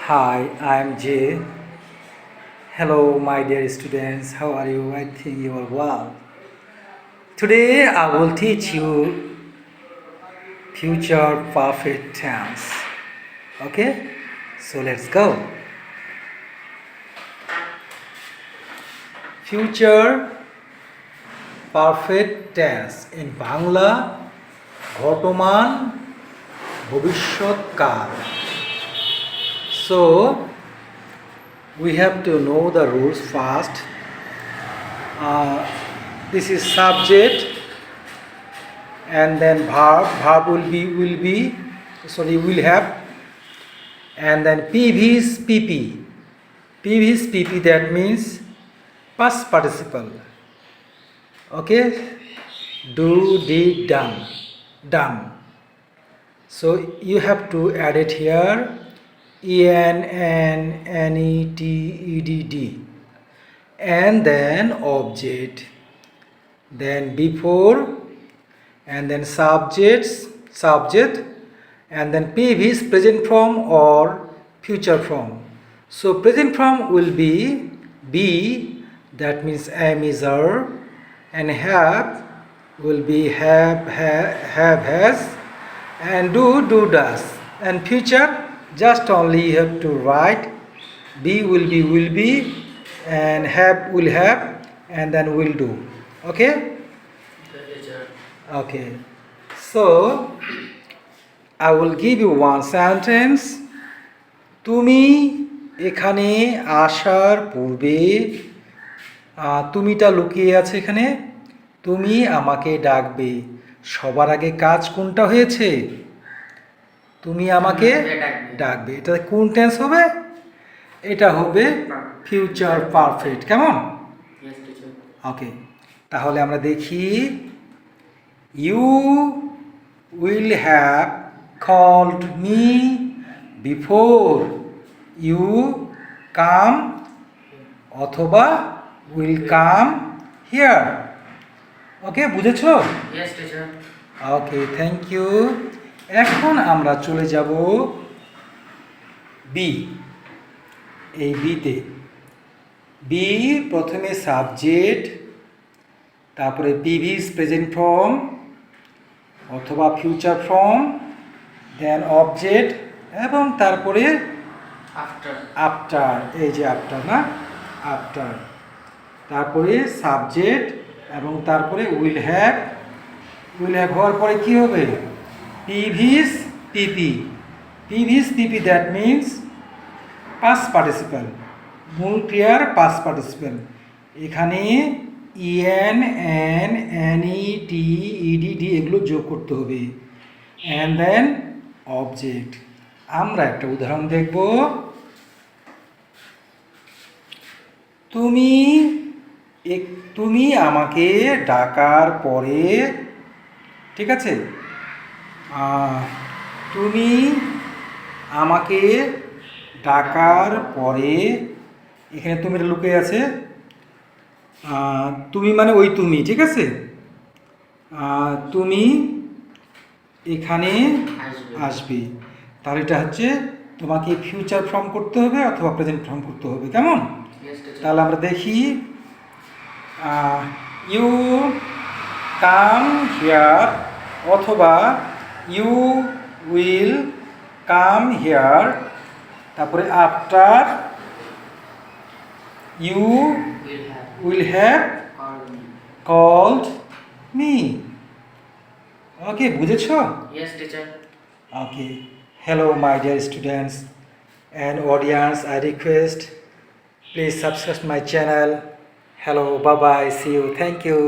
Hi, I'm Jay. Hello, my dear students. How are you? I think you are well. Today, I will teach you future perfect tense. Okay? So let's go. Future perfect tense in Bangla ঘটমান ভবিষ্যৎকাল. So, we have to know the rules first. This is subject and then verb will have, and then PV is PP. PV is PP, that means past participle. Okay, do, did, done. So you have to add it here, en, n, net, edd, and then object, then before, and then subject, and then PV is present form or future form. So present form will be, that means am, is, are, and have will be have, has, and do, does, and future just only you have to write be, will be, and have, will have, and then will do. Okay? Okay. So I will give you one sentence. তুমি এখানে আসার পূর্বে, তুমিটা লুকিয়ে আছে এখানে, তুমি আমাকে ডাকবে। সবার আগে কাজ কোনটা হয়েছে? তুমি আমাকে ডাকবে। এটা কোন টেন্স হবে? এটা হবে ফিউচার পারফেক্ট। কেমন? ওকে, তাহলে আমরা দেখি। You will have called me before you come, অথবা উইল কাম হিয়ার। ওকে, বুঝেছো? Okay, thank you. এখন আমরা চলে যাব বি। এই বিতে বি প্রথমে সাবজেক্ট, তারপরে পিভিস প্রেজেন্ট ফর্ম অথবা ফিউচার ফর্ম, দেন অবজেক্ট, এবং তারপরে আফটার, এই যে আফটার, না আফটার, তারপরে সাবজেক্ট, এবং তারপরে উইল হ্যাভ হওয়ার পরে কি হবে? পিভিস পিপি, দ্যাট মিন্স পাস্ট পার্টিসিপাল, মূল ক্রিয়ার পাস্ট পার্টিসিপাল। এখানে ইএন, এন, এনই, টি, ইডিডি এগুলো যোগ করতে হবে, অ্যান্ড দেন অবজেক্ট। আমরা একটা উদাহরণ দেখব। তুমি আমাকে ডাকার পরে, ঠিক আছে, তুমি আমাকে ডাকার পরে, এখানে তুমি লুকিয়ে আছে, তুমি মানে ওই তুমি, ঠিক আছে, তুমি এখানে আসবে। তাহলে এটা হচ্ছে তোমাকে ফিউচার ফর্ম করতে হবে অথবা প্রেজেন্ট ফর্ম করতে হবে। কেমন? তাহলে আমরা দেখি। ইউ কাম হিয়ার, অথবা ইউ উইল কাম হিয়ার, তারপরে after you will have called me. Okay, বুঝেছো? Yes, teacher. Okay. Hello, my dear students and audience. I request please subscribe my channel. Hello, bye bye. See you. Thank you.